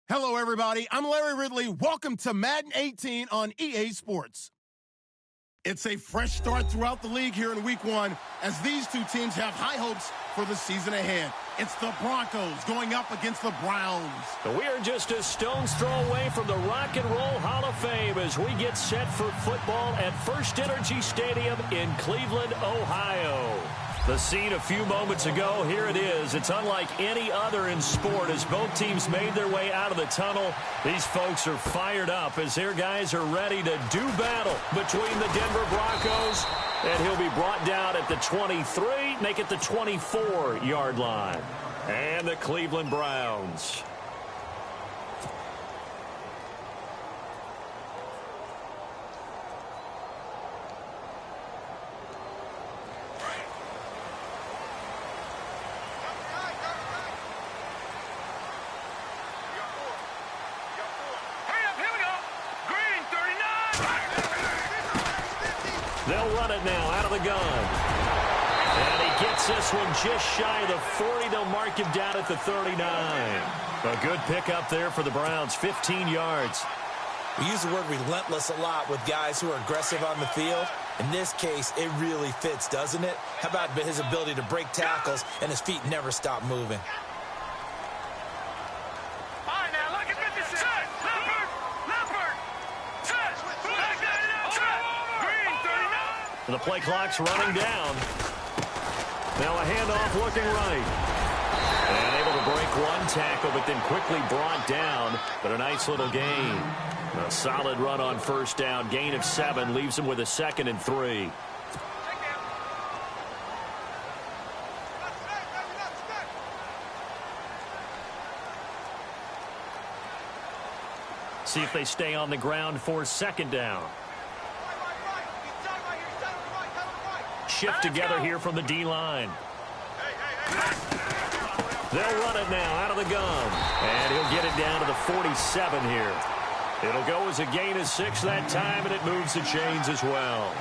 Hello, everybody. I'm Larry Ridley. Welcome to Madden 18 on EA Sports. It's a fresh start throughout the league here in Week 1 as these two teams have high hopes for the season ahead. It's the Broncos going up against the Browns. We are just a stone's throw away from the Rock and Roll Hall of Fame as we get set for football at First Energy Stadium in Cleveland, Ohio. The scene a few moments ago, here it is. It's unlike any other in sport as both teams made their way out of the tunnel. These folks are fired up as their guys are ready to do battle between the Denver Broncos, and he'll be brought down at the 23, make it the 24-yard line. And the Cleveland Browns. They'll run it now out of the gun. And he gets this one just shy of the 40. They'll mark him down at the 39. A good pickup there for the Browns, 15 yards. We use the word relentless a lot with guys who are aggressive on the field. In this case, it really fits, doesn't it? How about his ability to break tackles and his feet never stop moving? The play clock's running down. Now a handoff looking right. And able to break one tackle, but then quickly brought down. But a nice little gain. A solid run on first down. Gain of 7 leaves him with a 2nd and 3. See if they stay on the ground for 2nd down. Shift together here from the D-line. They'll run it now out of the gun. And he'll get it down to the 47 here. It'll go as a gain of 6 that time, and it moves the chains as well.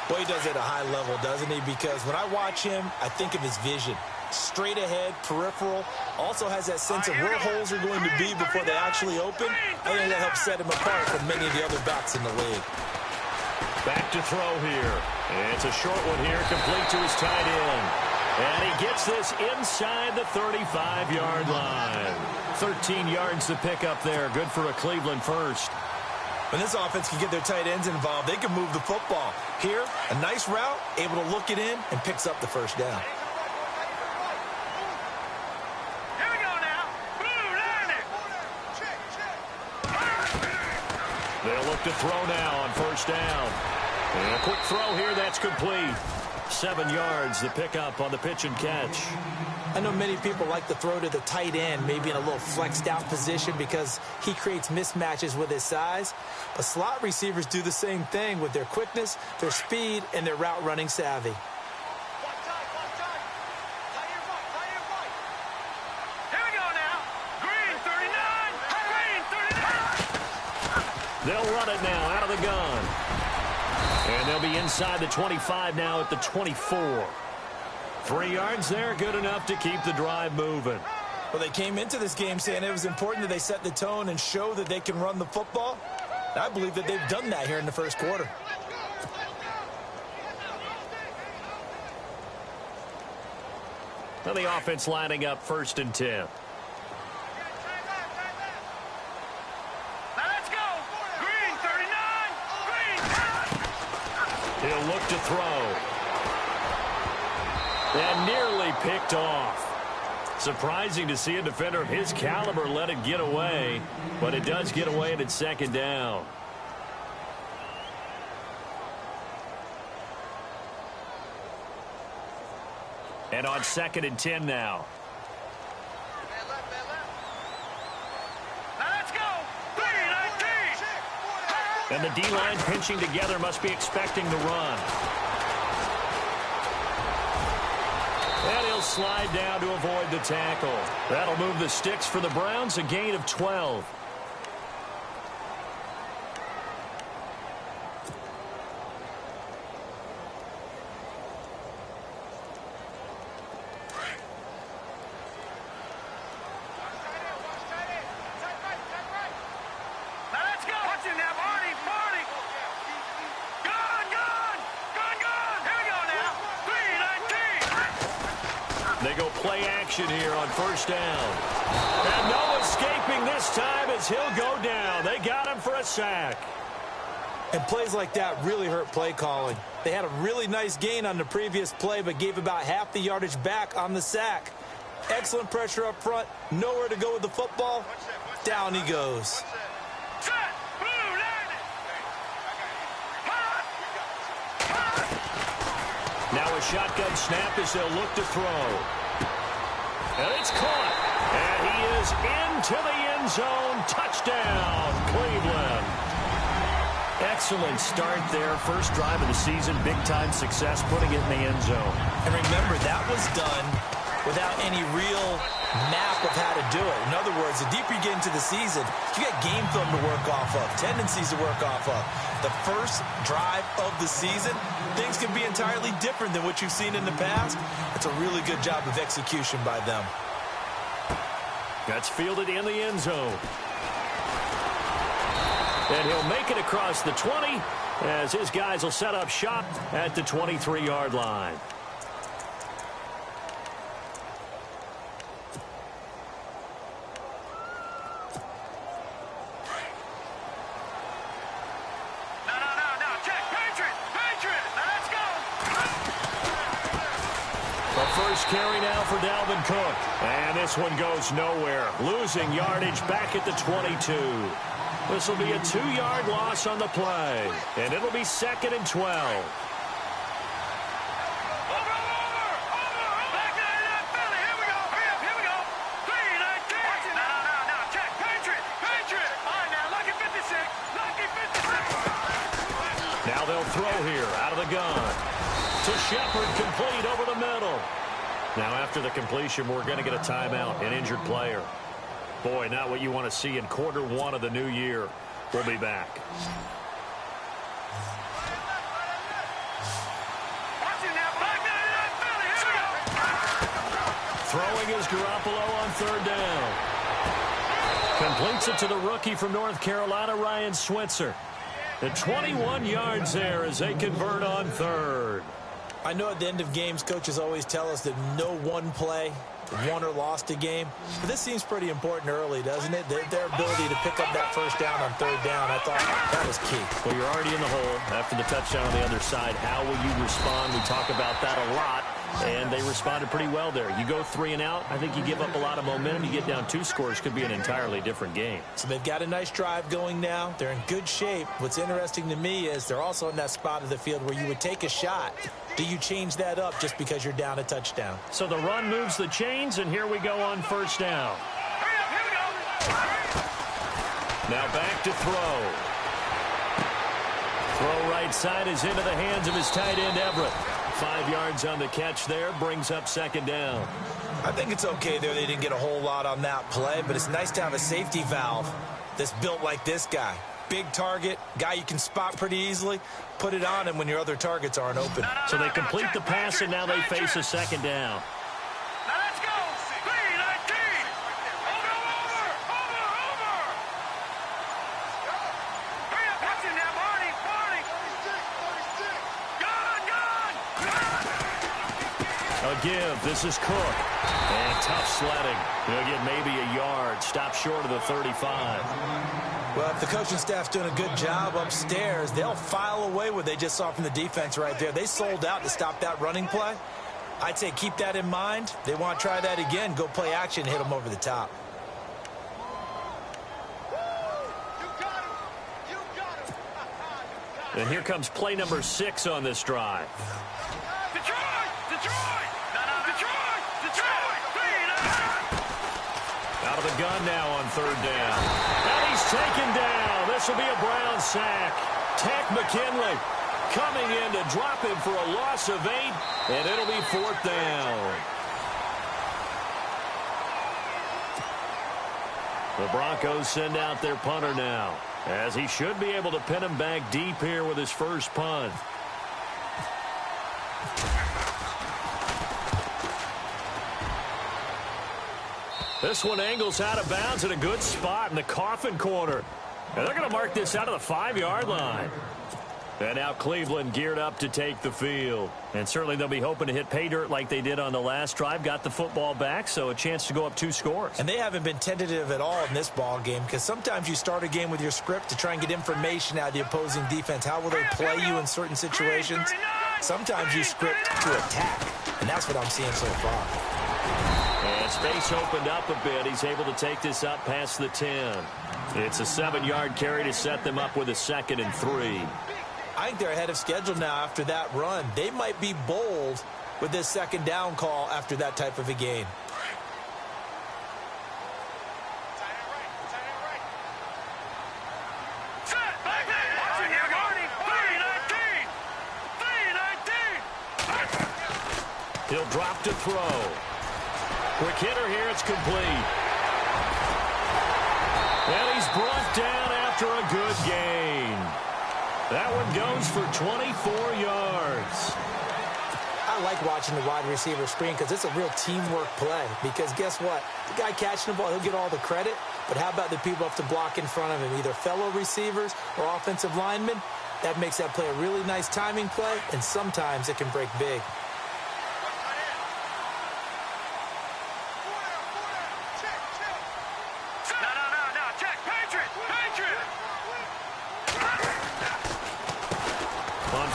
Well, he does it at a high level, doesn't he? Because when I watch him, I think of his vision. Straight ahead, peripheral. Also has that sense of where holes are going to be before they actually open. I think that helps set him apart from many of the other backs in the league. Back to throw here. It's a short one here, complete to his tight end. And he gets this inside the 35-yard line. 13 yards to pick up there. Good for a Cleveland first. When this offense can get their tight ends involved, they can move the football. Here, a nice route, able to look it in, and picks up the first down. They'll look to throw now on first down. And a quick throw here, that's complete. 7 yards, the pickup on the pitch and catch. I know many people like to throw to the tight end, maybe in a little flexed out position because he creates mismatches with his size. But slot receivers do the same thing with their quickness, their speed, and their route running savvy. They'll run it now out of the gun. And they'll be inside the 25 now at the 24. 3 yards there, good enough to keep the drive moving. Well, they came into this game saying it was important that they set the tone and show that they can run the football. I believe that they've done that here in the first quarter. Now the offense lining up 1st and 10. He'll look to throw. And nearly picked off. Surprising to see a defender of his caliber let it get away, but it does get away and it's 2nd down. And on 2nd and 10 now. And the D-line pinching together must be expecting the run. And he'll slide down to avoid the tackle. That'll move the sticks for the Browns, a gain of 12. They go play action here on first down. And no escaping this time as he'll go down. They got him for a sack. And plays like that really hurt play calling. They had a really nice gain on the previous play, but gave about half the yardage back on the sack. Excellent pressure up front. Nowhere to go with the football. Down he goes. Now a shotgun snap as they'll look to throw. And it's caught. And he is into the end zone. Touchdown, Cleveland. Excellent start there. First drive of the season. Big-time success putting it in the end zone. And remember, that was done without any real map of how to do it. In other words, the deeper you get into the season, you got game film to work off of, tendencies to work off of. The first drive of the season, things can be entirely different than what you've seen in the past. It's a really good job of execution by them. That's fielded in the end zone. And he'll make it across the 20 as his guys will set up shop at the 23-yard line. Carry now for Dalvin Cook. And this one goes nowhere. Losing yardage back at the 22. This will be a 2-yard loss on the play. And it'll be 2nd and 12. Now they'll throw here out of the gun. To Shepard, complete over the middle. Now, after the completion, we're going to get a timeout, an injured player. Boy, not what you want to see in quarter one of the new year. We'll be back. Throwing is Garoppolo on 3rd down. Completes it to the rookie from North Carolina, Ryan Switzer. The 21 yards there as they convert on 3rd. I know at the end of games, coaches always tell us that no one play won or lost a game. But this seems pretty important early, doesn't it? Their ability to pick up that first down on 3rd down, I thought that was key. Well, you're already in the hole after the touchdown on the other side. How will you respond? We talk about that a lot, and they responded pretty well there. You go 3 and out, I think you give up a lot of momentum. You get down 2 scores, could be an entirely different game. So they've got a nice drive going now. They're in good shape. What's interesting to me is they're also in that spot of the field where you would take a shot. Do you change that up just because you're down a touchdown? So the run moves the chains, and here we go on 1st down. Now back to throw. Throw right side is into the hands of his tight end, Everett. 5 yards on the catch there, brings up 2nd down. I think it's okay there. They didn't get a whole lot on that play, but it's nice to have a safety valve that's built like this guy. Big target, guy you can spot pretty easily. Put it on him when your other targets aren't open. So they complete the pass, and now they face a 2nd down. Now let's go. 3-19. Over. Hurry up, watch it now, Barney. Gone. A give. This is Cook. And tough sledding. He'll get maybe a yard. Stop short of the 35. Well, if the coaching staff's doing a good job upstairs, they'll file away what they just saw from the defense right there. They sold out to stop that running play. I'd say keep that in mind. They want to try that again. Go play action, hit them over the top. And here comes play number 6 on this drive. Detroit. Out of the gun now on 3rd down. And he's taken down. This will be a Brown sack. Tech McKinley coming in to drop him for a loss of 8, and it'll be 4th down. The Broncos send out their punter now, as he should be able to pin him back deep here with his first punt. This one angles out of bounds at a good spot in the coffin corner. And they're going to mark this out of the 5-yard line. And now Cleveland geared up to take the field. And certainly they'll be hoping to hit pay dirt like they did on the last drive. Got the football back, so a chance to go up 2 scores. And they haven't been tentative at all in this ball game, because sometimes you start a game with your script to try and get information out of the opposing defense. How will they play you in certain situations? Sometimes you script to attack, and that's what I'm seeing so far. And space opened up a bit. He's able to take this up past the 10. It's a 7-yard carry to set them up with a 2nd and 3. I think they're ahead of schedule now after that run. They might be bold with this 2nd down call after that type of a game. He'll drop to throw. Quick hitter here. It's complete. And he's brought down after a good gain. That one goes for 24 yards. I like watching the wide receiver screen because it's a real teamwork play. Because guess what? The guy catching the ball, he'll get all the credit. But how about the people up to block in front of him, either fellow receivers or offensive linemen? That makes that play a really nice timing play, and sometimes it can break big.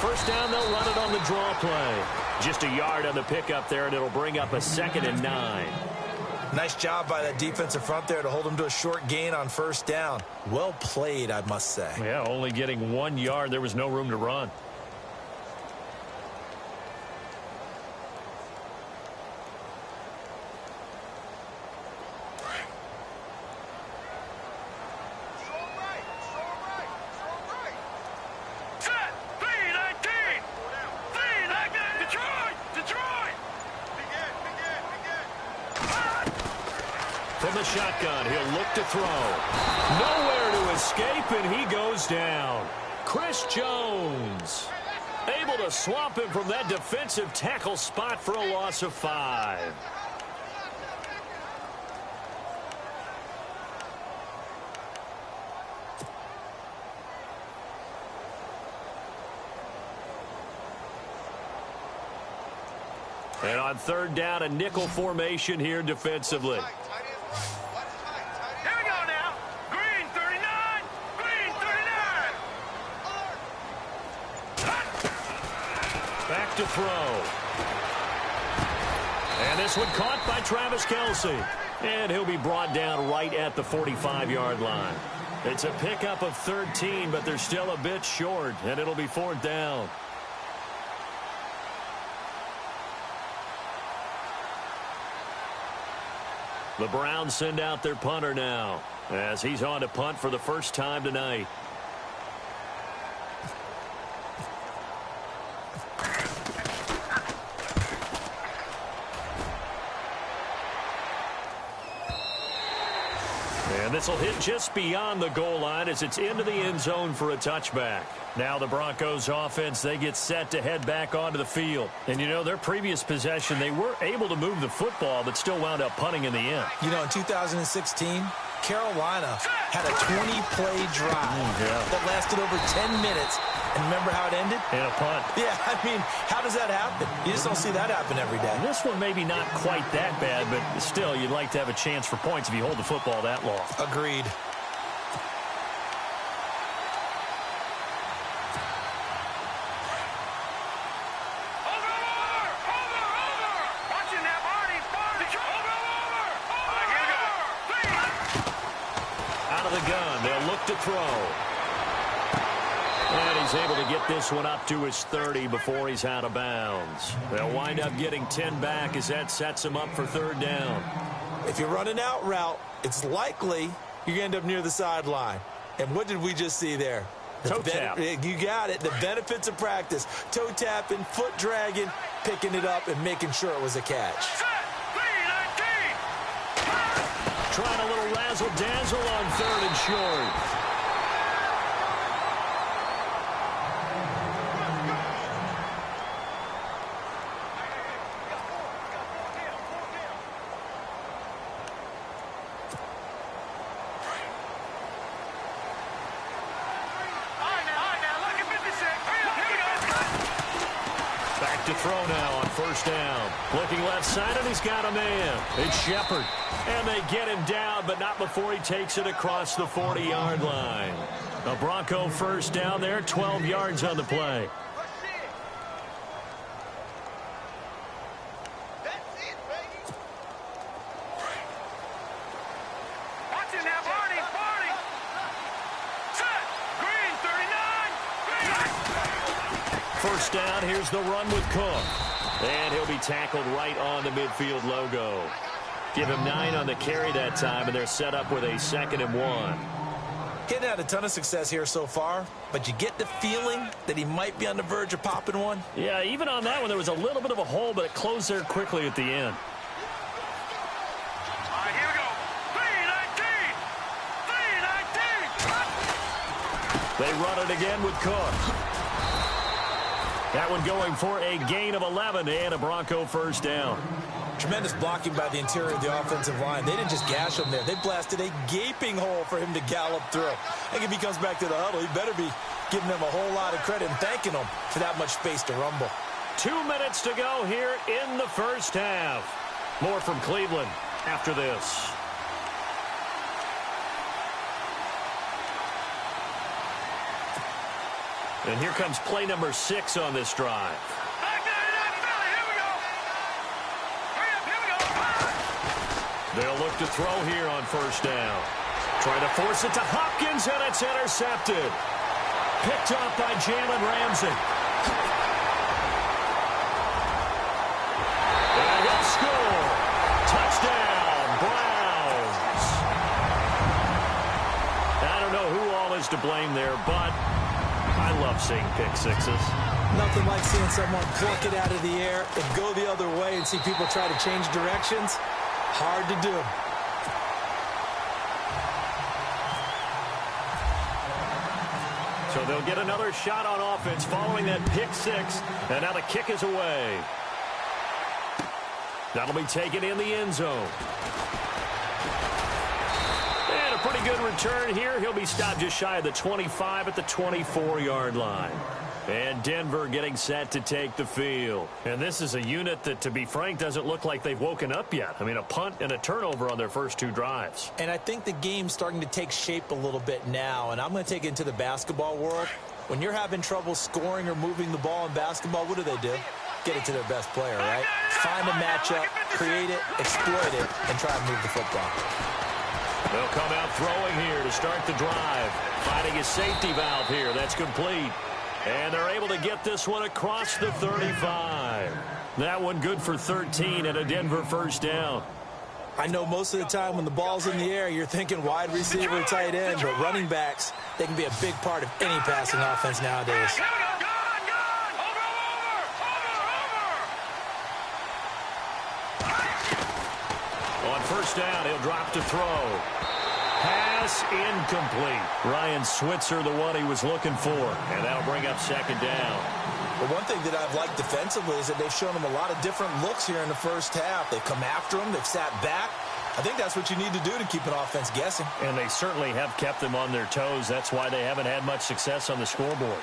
First down, they'll run it on the draw play. Just a yard on the pickup there, and it'll bring up a 2nd and 9. Nice job by that defensive front there to hold him to a short gain on first down. Well played, I must say. Yeah, only getting 1 yard. There was no room to run. From the shotgun, he'll look to throw. Nowhere to escape, and he goes down. Chris Jones able to swamp him from that defensive tackle spot for a loss of 5. And on 3rd down, a nickel formation here defensively. Back to throw. And this one caught by Travis Kelce. And he'll be brought down right at the 45-yard line. It's a pickup of 13, but they're still a bit short, and it'll be 4th down. The Browns send out their punter now, as he's on to punt for the first time tonight. And this will hit just beyond the goal line as it's into the end zone for a touchback. Now the Broncos offense, they get set to head back onto the field. And, you know, their previous possession, they were able to move the football but still wound up punting in the end. You know, in 2016, Carolina had a 20-play drive that lasted over 10 minutes. And remember how it ended? In a punt. Yeah, I mean, how does that happen? You just don't see that happen every day. This one maybe not quite that bad, but still, you'd like to have a chance for points if you hold the football that long. Agreed. Out of the gun, they'll look to throw. And he's able to get this one up to his 30 before he's out of bounds. They'll wind up getting 10 back as that sets him up for 3rd down. If you run an out route, it's likely you're going to end up near the sideline. And what did we just see there? Toe tap. You got it. The benefits of practice. Toe tapping, foot dragging, picking it up, and making sure it was a catch. Trying a little razzle-dazzle on 3rd and short. throw now on first down. Looking left side, and he's got a man. It's Shepard. And they get him down, but not before he takes it across the 40-yard line. A Bronco first down there, 12 yards on the play. First down, here's the run with Cook. And he'll be tackled right on the midfield logo. Give him 9 on the carry that time, and they're set up with a 2nd and 1. He's had a ton of success here so far, but you get the feeling that he might be on the verge of popping one. Yeah, even on that one, there was a little bit of a hole, but it closed there quickly at the end. All right, here we go. 3-19. They run it again with Cook. That one going for a gain of 11 and a Bronco first down. Tremendous blocking by the interior of the offensive line. They didn't just gash him there. They blasted a gaping hole for him to gallop through. I think if he comes back to the huddle, he better be giving them a whole lot of credit and thanking them for that much space to rumble. 2 minutes to go here in the first half. More from Cleveland after this. And here comes play number 6 on this drive. They'll look to throw here on first down. Trying to force it to Hopkins, and it's intercepted. Picked off by Jalen Ramsey. And he'll score. Touchdown, Browns. I don't know who all is to blame there, but I love seeing pick sixes. Nothing like seeing someone pluck it out of the air and go the other way and see people try to change directions. Hard to do. So they'll get another shot on offense following that pick six. And now the kick is away. That'll be taken in the end zone. And a pretty good return here. He'll be stopped just shy of the 25 at the 24-yard line. And Denver getting set to take the field. And this is a unit that, to be frank, doesn't look like they've woken up yet. I mean, a punt and a turnover on their first 2 drives. And I think the game's starting to take shape a little bit now. And I'm going to take it into the basketball world. When you're having trouble scoring or moving the ball in basketball, what do? Get it to their best player, right? Find a matchup, create it, exploit it, and try to move the football. They'll come out throwing here to start the drive. Finding a safety valve here. That's complete. And they're able to get this one across the 35. That one good for 13 and a Denver first down. I know most of the time when the ball's in the air, you're thinking wide receiver, tight end, but running backs, they can be a big part of any passing offense nowadays. On first down, he'll drop to throw. Pass incomplete. Ryan Switzer, the one he was looking for. And that'll bring up second down. Well, one thing that I've liked defensively is that they've shown him a lot of different looks here in the first half. They've come after him. They've sat back. I think that's what you need to do to keep an offense guessing. And they certainly have kept them on their toes. That's why they haven't had much success on the scoreboard.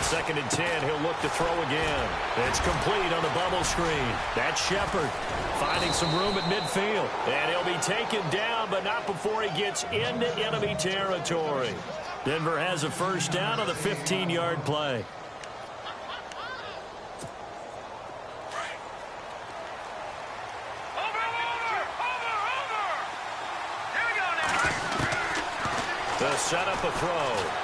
Second and 10, he'll look to throw again. It's complete on the bubble screen. That's Shepard finding some room at midfield. And he'll be taken down, but not before he gets into enemy territory. Denver has a first down on the 15-yard play. They'll set up a throw.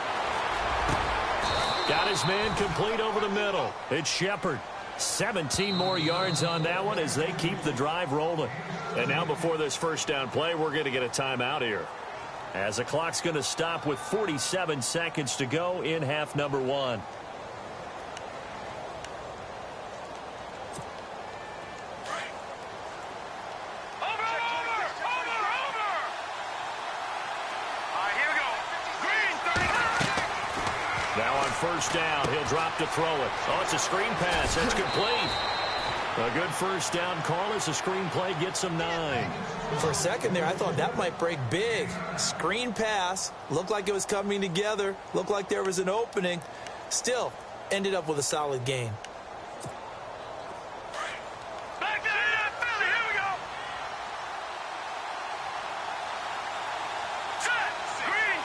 Got his man complete over the middle. It's Shepard. 17 more yards on that one as they keep the drive rolling. And now before this first down play, we're going to get a timeout here, as the clock's going to stop with 47 seconds to go in half number 1. Now on first down, he'll drop to throw it. Oh, it's a screen pass. That's complete. A good first down call as the screen play gets him 9. For a second there, I thought that might break big. Screen pass. Looked like it was coming together. Looked like there was an opening. Still, ended up with a solid gain. Back to the Philly. Here we go. Set. Green,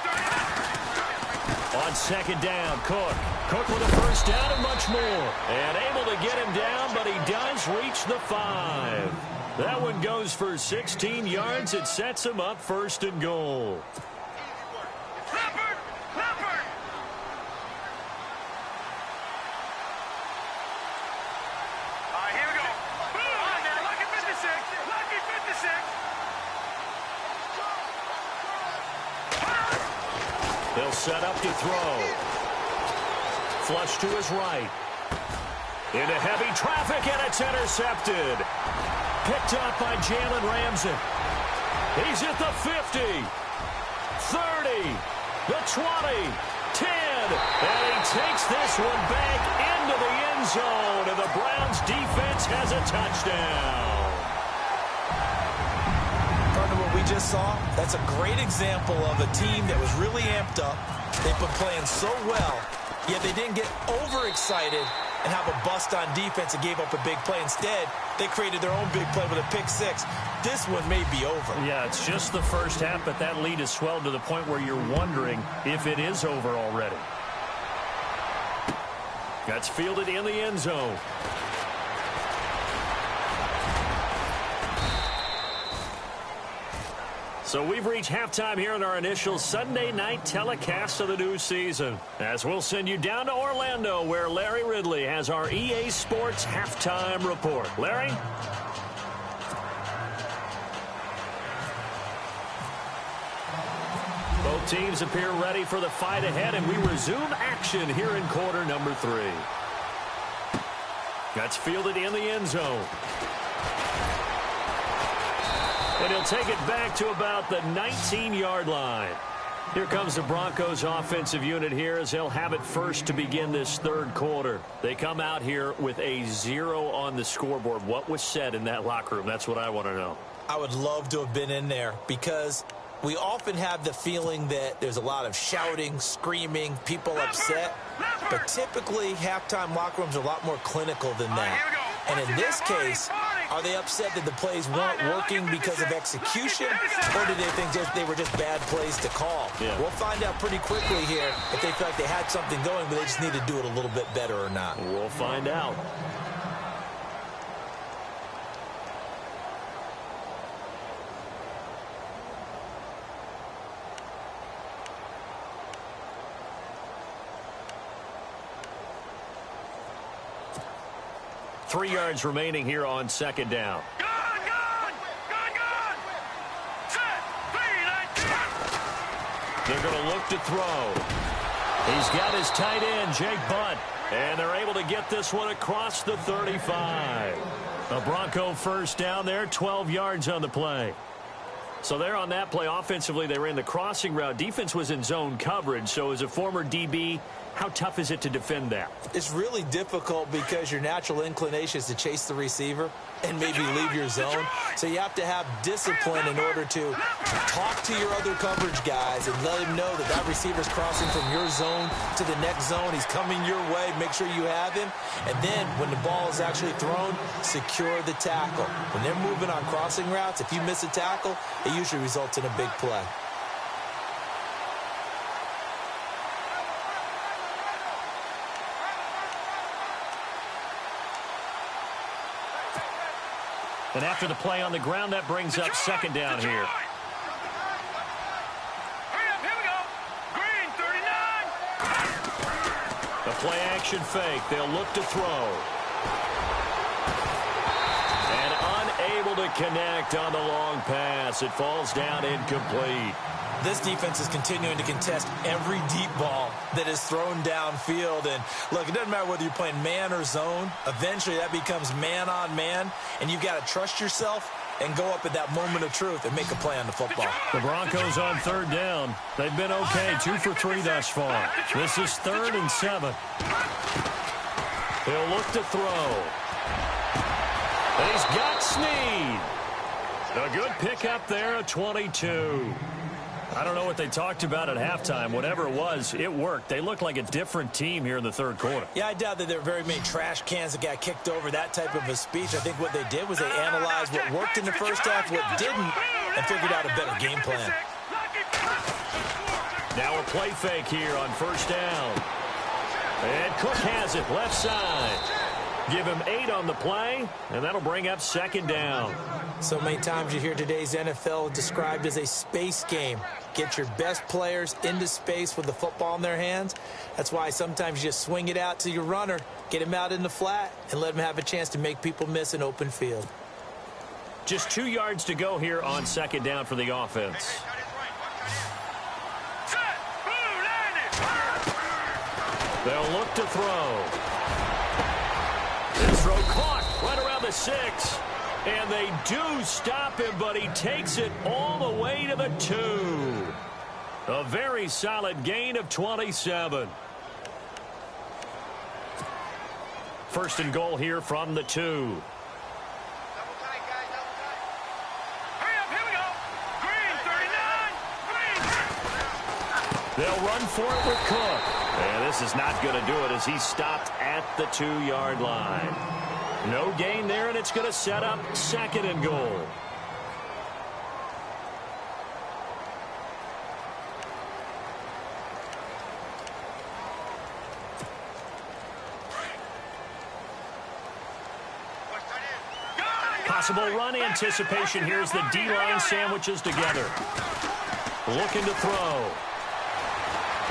39. On second down, Cook. Cook with a first down and much more. And able to get him down, but he does reach the 5. That one goes for 16 yards. It sets him up first and goal. Leopard. Leopard. All right, here we go. Boom. All right, now, lucky 56. Lucky 56. They'll set up to throw. Flush to his right. Into heavy traffic, and it's intercepted. Picked up by Jalen Ramsey. He's at the 50, 30, the 20, 10, and he takes this one back into the end zone, and the Browns defense has a touchdown. Part of what we just saw, that's a great example of a team that was really amped up. They've been playing so well, yet they didn't get overexcited and have a bust on defense and gave up a big play. Instead, they created their own big play with a pick 6. This one may be over. Yeah, it's just the first half, but that lead has swelled to the point where you're wondering if it is over already. That's fielded in the end zone. So we've reached halftime here in our initial Sunday night telecast of the new season, as we'll send you down to Orlando, where Larry Ridley has our EA Sports halftime report. Larry? Both teams appear ready for the fight ahead, and we resume action here in quarter number 3. That's fielded in the end zone. And he'll take it back to about the 19-yard line. Here comes the Broncos offensive unit here as they'll have it first to begin this third quarter. They come out here with a 0 on the scoreboard. What was said in that locker room? That's what I want to know. I would love to have been in there because we often have the feeling that there's a lot of shouting, screaming, people upset. But typically, halftime locker rooms are a lot more clinical than that. And in this case, are they upset that the plays weren't working because of execution, or do they think they were just bad plays to call? Yeah. We'll find out pretty quickly here if they feel like they had something going, but they just need to do it a little bit better or not. We'll find out. Three yards remaining here on second down. Gun! Set! 3-19. They're going to look to throw. He's got his tight end, Jake Butt, and they're able to get this one across the 35. A Bronco first down there, 12 yards on the play. So there on that play, offensively, they ran the crossing route. Defense was in zone coverage, so as a former DB, how tough is it to defend that? It's really difficult because your natural inclination is to chase the receiver and maybe leave your zone. So you have to have discipline in order to talk to your other coverage guys and let them know that that receiver's crossing from your zone to the next zone. He's coming your way. Make sure you have him. And then when the ball is actually thrown, secure the tackle. When they're moving on crossing routes, if you miss a tackle, it usually results in a big play. And after the play on the ground, that brings up second down here. Hurry up, here we go. Green, 39. The play action fake. They'll look to throw. And unable to connect on the long pass. It falls down incomplete. This defense is continuing to contest every deep ball that is thrown downfield. And, look, it doesn't matter whether you're playing man or zone. Eventually, that becomes man-on-man, and you've got to trust yourself and go up at that moment of truth and make a play on the football. The Broncos on third down. They've been okay, 2 for 3 thus far. This is 3rd and 7. They'll look to throw. He's got Snead. A good pickup there at 22. I don't know what they talked about at halftime. Whatever it was, it worked. They looked like a different team here in the third quarter. Yeah, I doubt that there were very many trash cans that got kicked over, that type of a speech. I think what they did was they analyzed what worked in the first half, what didn't, and figured out a better game plan. Now a play fake here on first down. And Cook has it left side. Give him 8 on the play, and that'll bring up second down. So many times you hear today's NFL described as a space game. Get your best players into space with the football in their hands. That's why sometimes you just swing it out to your runner, get him out in the flat, and let him have a chance to make people miss an open field. Just 2 yards to go here on second down for the offense. They'll look to throw. This throw caught right around the 6. And they do stop him, but he takes it all the way to the 2. A very solid gain of 27. First and goal here from the 2. They'll run for it with Cook. And this is not going to do it as he stopped at the 2-yard line. No gain there, and it's going to set up second and goal. Possible run anticipation here as the D-line sandwiches together. Looking to throw.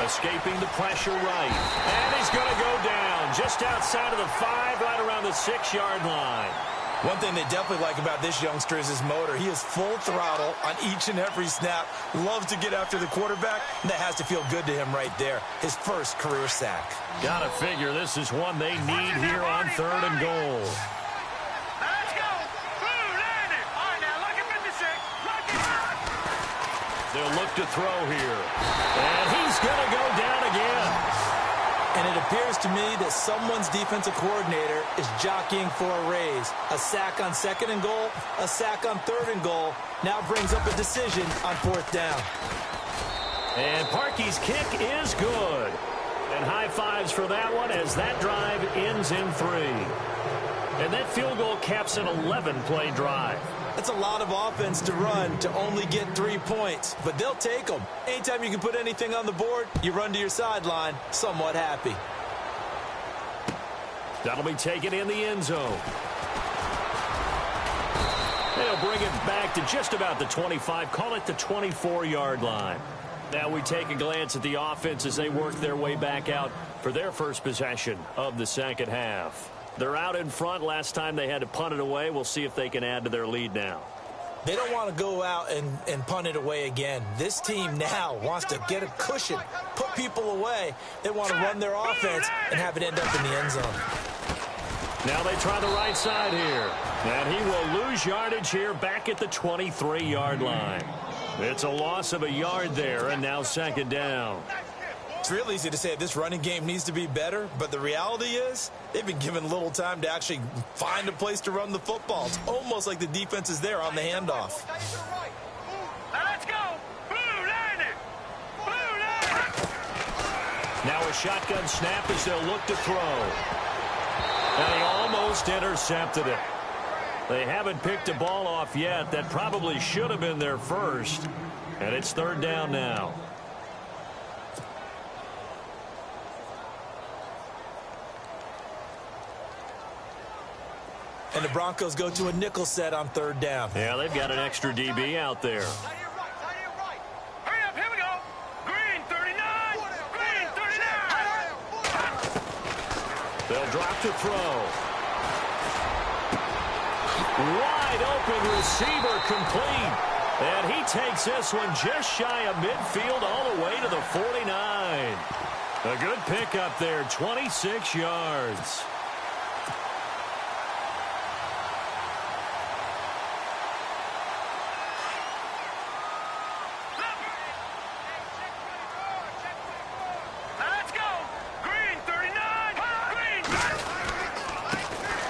Escaping the pressure right. And he's going to go down just outside of the 5, right around the 6-yard line. One thing they definitely like about this youngster is his motor. He is full throttle on each and every snap. Loves to get after the quarterback. And that has to feel good to him right there. His first career sack. Gotta figure this is one they need here on third and goal. Let's go. Landed. All right, now look at 56. They'll look to throw here. And he's going to go down again. And it appears to me that someone's defensive coordinator is jockeying for a raise. A sack on second and goal, a sack on third and goal. Now brings up a decision on fourth down. And Parkey's kick is good. And high fives for that one as that drive ends in 3. And that field goal caps an 11-play drive. That's a lot of offense to run to only get 3 points, but they'll take them. Anytime you can put anything on the board, you run to your sideline somewhat happy. That'll be taken in the end zone. They'll bring it back to just about the 25, call it the 24-yard line. Now we take a glance at the offense as they work their way back out for their first possession of the second half. They're out in front. Last time they had to punt it away. We'll see if they can add to their lead now. They don't want to go out and punt it away again. This team now wants to get a cushion, put people away. They want to run their offense and have it end up in the end zone. Now they try the right side here. And he will lose yardage here back at the 23-yard line. It's a loss of a yard there, and now second down. It's real easy to say this running game needs to be better, but the reality is they've been given little time to actually find a place to run the football. It's almost like the defense is there on the handoff. Let's go. Now a shotgun snap as they'll look to throw. And he almost intercepted it. They haven't picked a ball off yet. That probably should have been their first. And it's third down now. And the Broncos go to a nickel set on third down. Yeah, they've got an extra DB out there. Hurry up, here we go. Green 39. Green 39. They'll drop to throw. Wide open receiver complete. And he takes this one just shy of midfield all the way to the 49. A good pickup there, 26 yards.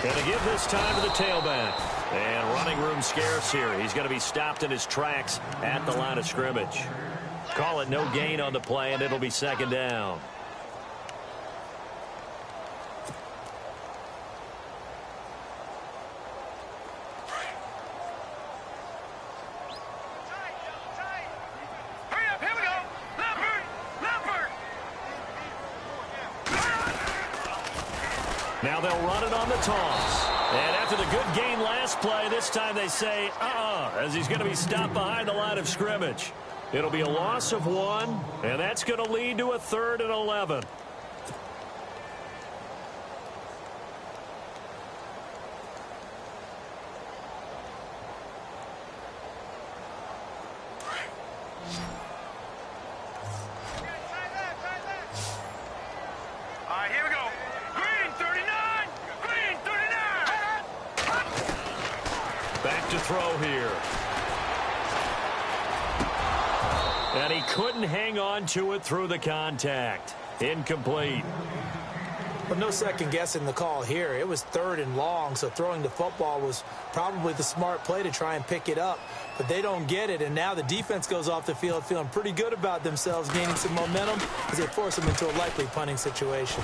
Going to give this time to the tailback. And running room scarce here. He's going to be stopped in his tracks at the line of scrimmage. Call it no gain on the play, and it'll be second down. Now they'll run it on the toss. And after the good gain last play, this time they say, as he's going to be stopped behind the line of scrimmage. It'll be a loss of 1, and that's going to lead to a 3rd and 11. Throw here. And he couldn't hang on to it through the contact. Incomplete. Well, no second guessing the call here. It was 3rd and long, so throwing the football was probably the smart play to try and pick it up. But they don't get it, and now the defense goes off the field feeling pretty good about themselves, gaining some momentum as they force them into a likely punting situation.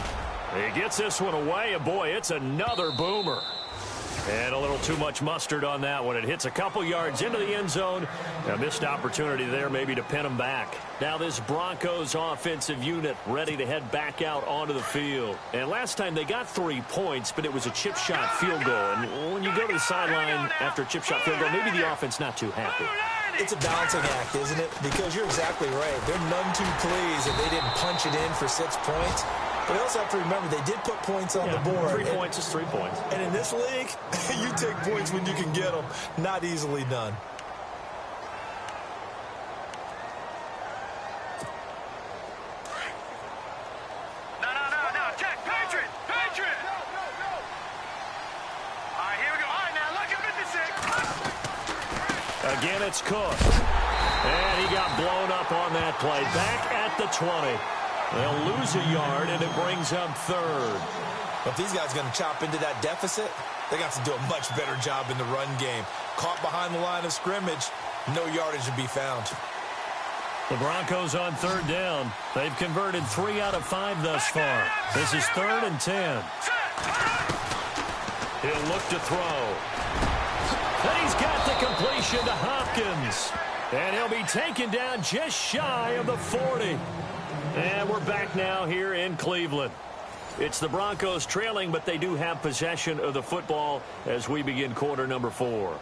He gets this one away, and boy, it's another boomer. And a little too much mustard on that one. It hits a couple yards into the end zone. A missed opportunity there maybe to pin him back. Now this Broncos offensive unit ready to head back out onto the field. And last time they got 3 points, but it was a chip shot field goal. And when you go to the sideline after a chip shot field goal, maybe the offense not too happy. It's a balancing act, isn't it? Because you're exactly right. They're none too pleased if they didn't punch it in for 6 points. But you also have to remember, they did put points on the board. 3 points is 3 points. And in this league, you take points when you can get them. Not easily done. No. Check. Patriot. Go. All right, here we go. All right, now look at 56. Again, it's Cook. And he got blown up on that play. Back at the 20. They'll lose a yard, and it brings up 3rd. If these guys are going to chop into that deficit, they got to do a much better job in the run game. Caught behind the line of scrimmage, no yardage to be found. The Broncos on 3rd down. They've converted 3 out of 5 thus far. This is 3rd and 10. He'll look to throw. And he's got the completion to Hopkins. And he'll be taken down just shy of the 40. And we're back now here in Cleveland. It's the Broncos trailing, but they do have possession of the football as we begin quarter number 4.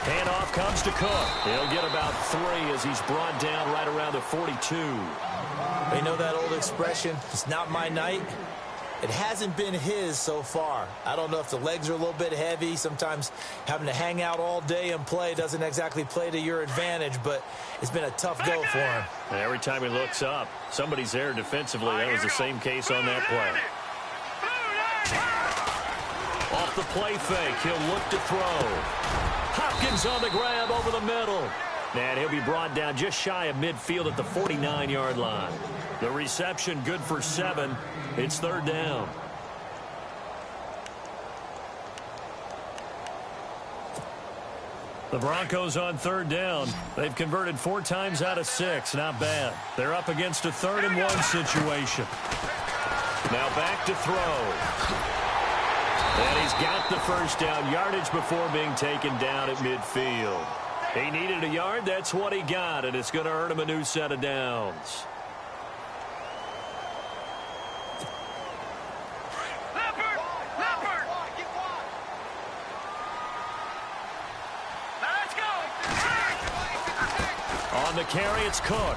Handoff comes to Cook. He'll get about 3 as he's brought down right around the 42. They know that old expression, it's not my night. It hasn't been his so far. I don't know if the legs are a little bit heavy. Sometimes having to hang out all day and play doesn't exactly play to your advantage, but it's been a tough go for him. And every time he looks up, somebody's there defensively. That was the same case on that play. Off the play fake, he'll look to throw. Hopkins on the grab over the middle. And he'll be brought down just shy of midfield at the 49-yard line. The reception good for 7. It's 3rd down. The Broncos on 3rd down. They've converted 4 times out of 6. Not bad. They're up against a 3rd and 1 situation. Now back to throw. And he's got the first down. Yardage before being taken down at midfield. He needed a yard. That's what he got, and it's going to earn him a new set of downs. On the carry, it's Cook.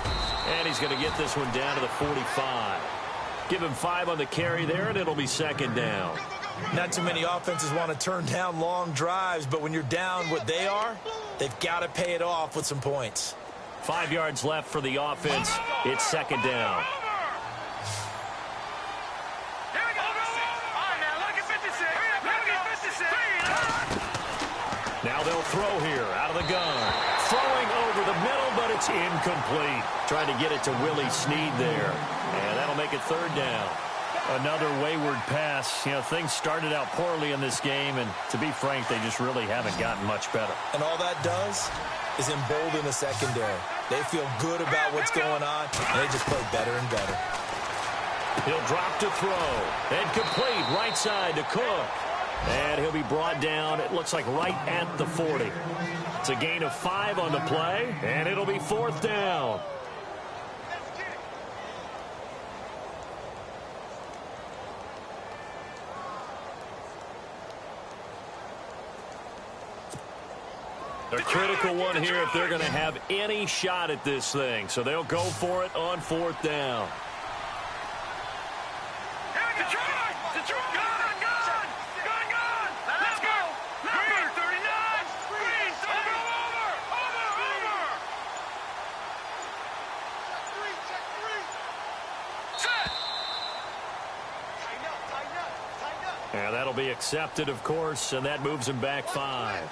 And he's going to get this one down to the 45. Give him 5 on the carry there, and it'll be 2nd down. Not too many offenses want to turn down long drives, but when you're down what they are, they've got to pay it off with some points. 5 yards left for the offense. It's 2nd down. Now they'll throw here out of the gun. Throwing over the middle, but it's incomplete. Trying to get it to Willie Snead there. And that'll make it third down. Another wayward pass. You know, things started out poorly in this game, and to be frank, they just really haven't gotten much better. And all that does is embolden the secondary. They feel good about what's going on, and they just play better and better. He'll drop to throw. And complete right side to Cook. And he'll be brought down, it looks like right at the 40. It's a gain of 5 on the play, and it'll be fourth down. A critical one here if they're going to have any shot at this thing. So they'll go for it on fourth down. Let's go. Number 39. Green. Over. Check three. Set. Tighten up. And that'll be accepted, of course, and that moves him back 5.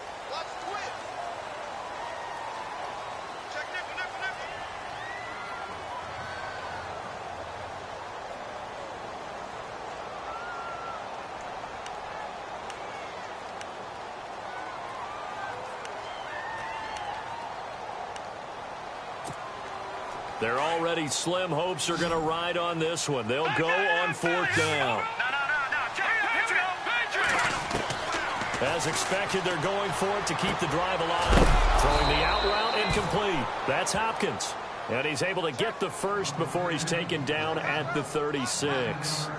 They're already slim hopes are going to ride on this one. They'll go on fourth down. As expected, they're going for it to keep the drive alive. Throwing the out route incomplete. That's Hopkins. And he's able to get the first before he's taken down at the 36.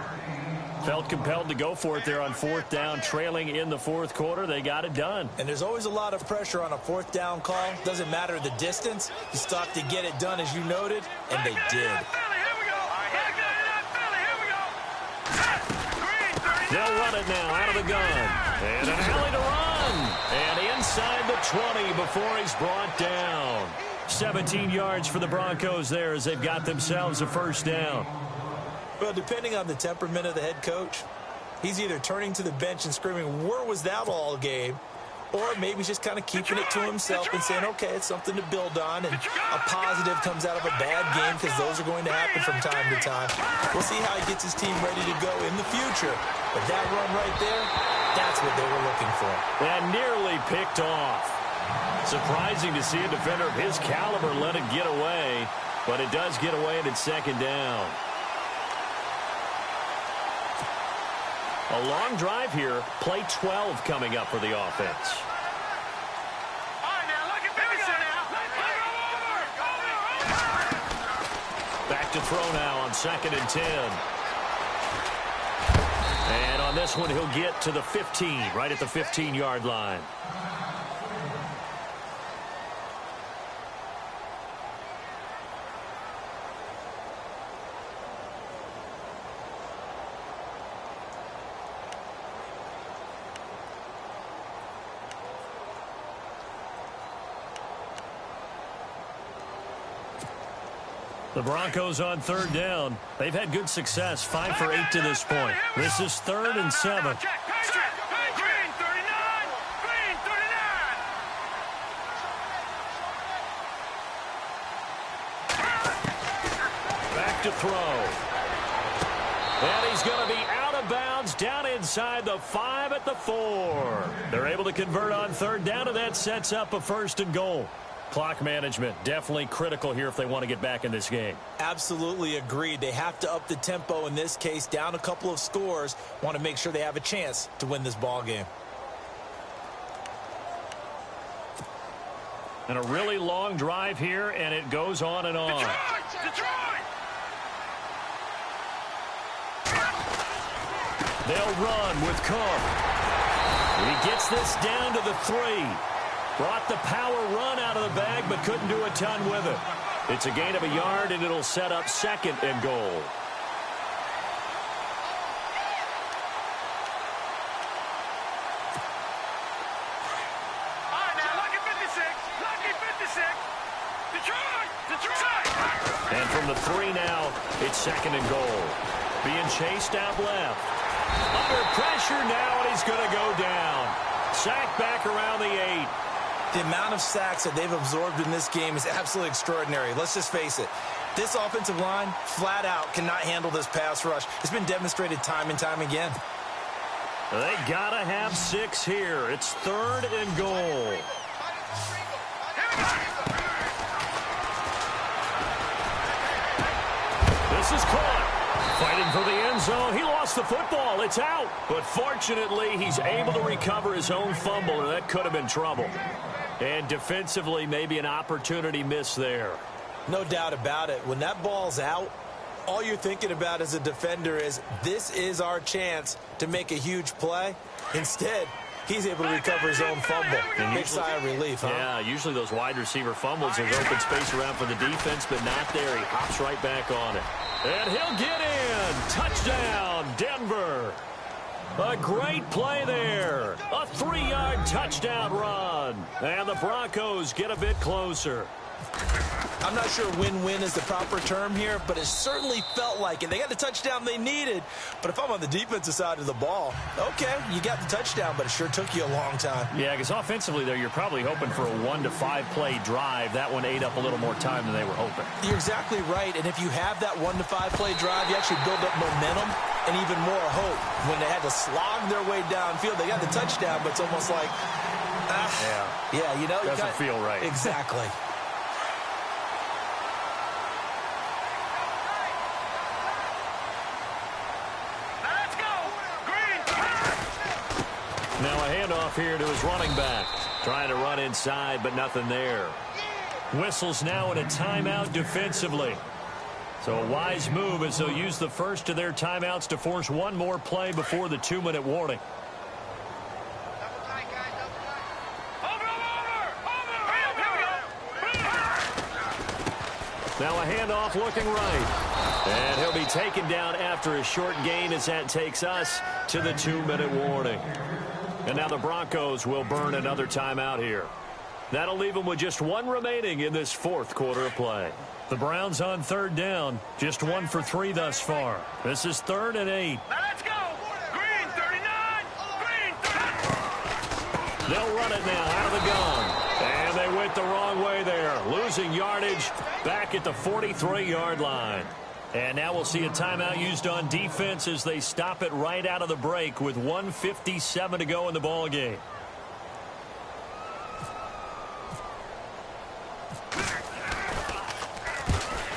Felt compelled to go for it there on fourth down, trailing in the fourth quarter. They got it done. And there's always a lot of pressure on a fourth down call. Doesn't matter the distance. You stop to get it done, as you noted, and they did. They'll run it now out of the gun. And an alley to run. And inside the 20 before he's brought down. 17 yards for the Broncos there as they've got themselves a first down. Well, depending on the temperament of the head coach, he's either turning to the bench and screaming, where was that all game? Or maybe he's just kind of keeping it to himself and saying, okay, it's something to build on, and a positive comes out of a bad game because those are going to happen from time to time. We'll see how he gets his team ready to go in the future. But that run right there, that's what they were looking for. And nearly picked off. Surprising to see a defender of his caliber let it get away, but it does get away and it's second down. A long drive here. Play 12 coming up for the offense. Back to throw now on 2nd and 10. And on this one, he'll get to the 15, right at the 15-yard line. The Broncos on third down. They've had good success, 5 for 8 to this point. This is 3rd and 7. Green 39. Back to throw. And he's going to be out of bounds down inside the 5 at the 4. They're able to convert on third down, and that sets up a 1st and goal. Clock management definitely critical here if they want to get back in this game. Absolutely agreed. They have to up the tempo in this case, down a couple of scores. Want to make sure they have a chance to win this ball game. And a really long drive here, and it goes on and on. Detroit! They'll run with Cook. He gets this down to the 3. Brought the power run out of the bag, but couldn't do a ton with it. It's a gain of a yard, and it'll set up 2nd and goal. All right, now, lucky 56. Detroit! And from the 3 now, it's 2nd and goal. Being chased out left. Under pressure now, and he's going to go down. Sack back around the 8. The amount of sacks that they've absorbed in this game is absolutely extraordinary. Let's just face it. This offensive line, flat out, cannot handle this pass rush. It's been demonstrated time and time again. They got to have 6 here. It's 3rd and goal. This is caught. Fighting for the end zone. He lost the football. It's out. But fortunately, he's able to recover his own fumble, and that could have been trouble. And defensively, maybe an opportunity miss there. No doubt about it. When that ball's out, all you're thinking about as a defender is, this is our chance to make a huge play. Instead, he's able to recover his own fumble. Big sigh of relief, huh? Yeah, usually those wide receiver fumbles, there's open space around for the defense, but not there. He hops right back on it. And he'll get in. Touchdown, Denver. A great play there. A 3-yard touchdown run. And the Broncos get a bit closer. I'm not sure win-win is the proper term here, but it certainly felt like it. They got the touchdown they needed, but if I'm on the defensive side of the ball, okay, you got the touchdown, but it sure took you a long time. Yeah, because offensively there, you're probably hoping for a 1 to 5 play drive. That one ate up a little more time than they were hoping. You're exactly right, and if you have that 1 to 5 play drive, you actually build up momentum and even more hope. When they had to slog their way downfield, they got the touchdown, but it's almost like, yeah, you know, doesn't feel right. Exactly. Now a handoff here to his running back. Trying to run inside, but nothing there. Whistles now in a timeout defensively. So a wise move as they'll use the first of their timeouts to force one more play before the 2-minute warning. Now a handoff looking right. And he'll be taken down after a short gain as that takes us to the 2-minute warning. And now the Broncos will burn another timeout here. That'll leave them with just 1 remaining in this 4th quarter of play. The Browns on 3rd down. Just 1 for 3 thus far. This is 3rd and 8. Now let's go. Green 39. Green 39. They'll run it now out of the gun. And they went the wrong way there. Losing yardage back at the 43-yard line. And now we'll see a timeout used on defense as they stop it right out of the break with 1:57 to go in the ball game.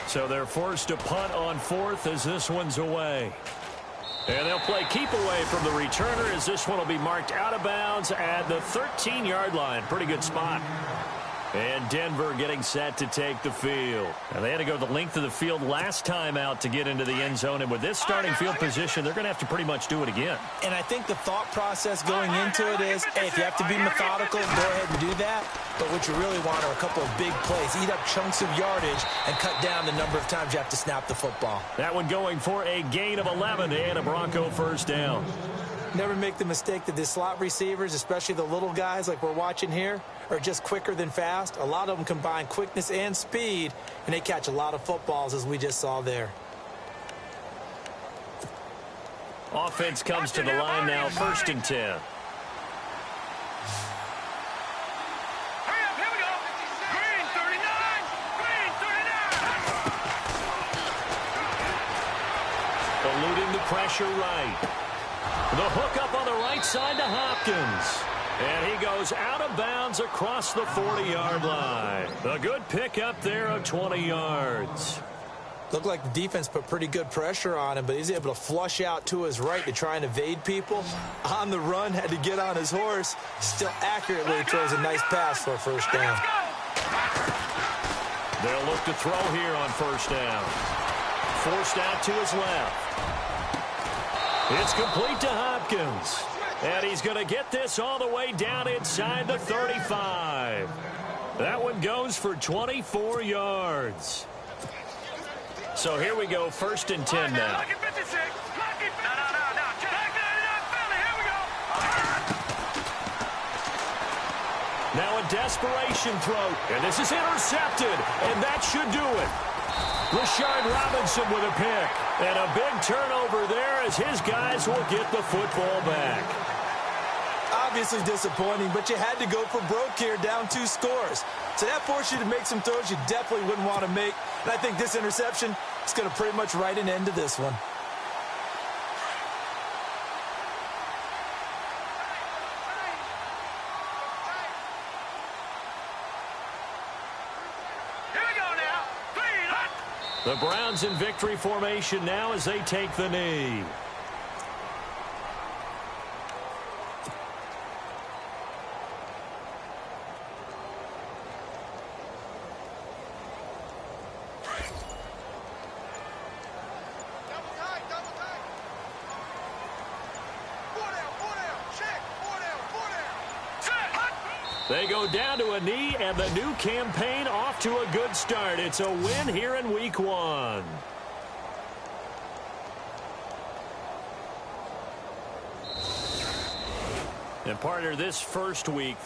So they're forced to punt on 4th as this one's away. And they'll play keep away from the returner as this one will be marked out of bounds at the 13-yard line. Pretty good spot. And Denver getting set to take the field. And they had to go the length of the field last time out to get into the end zone. And with this starting field position, they're going to have to pretty much do it again. And I think the thought process going into it is, hey, if you have to be methodical, go ahead and do that. But what you really want are a couple of big plays. Eat up chunks of yardage and cut down the number of times you have to snap the football. That one going for a gain of 11 and a Bronco first down. Never make the mistake that the slot receivers, especially the little guys like we're watching here, are just quicker than fast. A lot of them combine quickness and speed, and they catch a lot of footballs, as we just saw there. Offense comes to the line now, 1st and 10. Hurry up, here we go. Green 39. Green 39. Eluding the pressure right. The hook up on the right side to Hopkins. And he goes out of bounds across the 40-yard line. A good pickup there of 20 yards. Looked like the defense put pretty good pressure on him, but he's able to flush out to his right to try and evade people. On the run, had to get on his horse. Still accurately throws a nice pass for a first down. They'll look to throw here on 1st down. Forced out to his left. It's complete to Hopkins. And he's going to get this all the way down inside the 35. That one goes for 24 yards. So here we go, 1st and 10 now. Now a desperation throw, and this is intercepted, and that should do it. Rashard Robinson with a pick, and a big turnover there as his guys will get the football back. obviously disappointing, but you had to go for broke here, down 2 scores. So that forced you to make some throws you definitely wouldn't want to make. And I think this interception is going to pretty much write an end to this one. Here we go now. Clean up. The Browns in victory formation now as they take the knee. Double tight, double tight. 4 down, check. 4 down. Set. Hut. They go down to a knee, and the new campaign off to a good start. It's a win here in Week 1. And partner, this first week...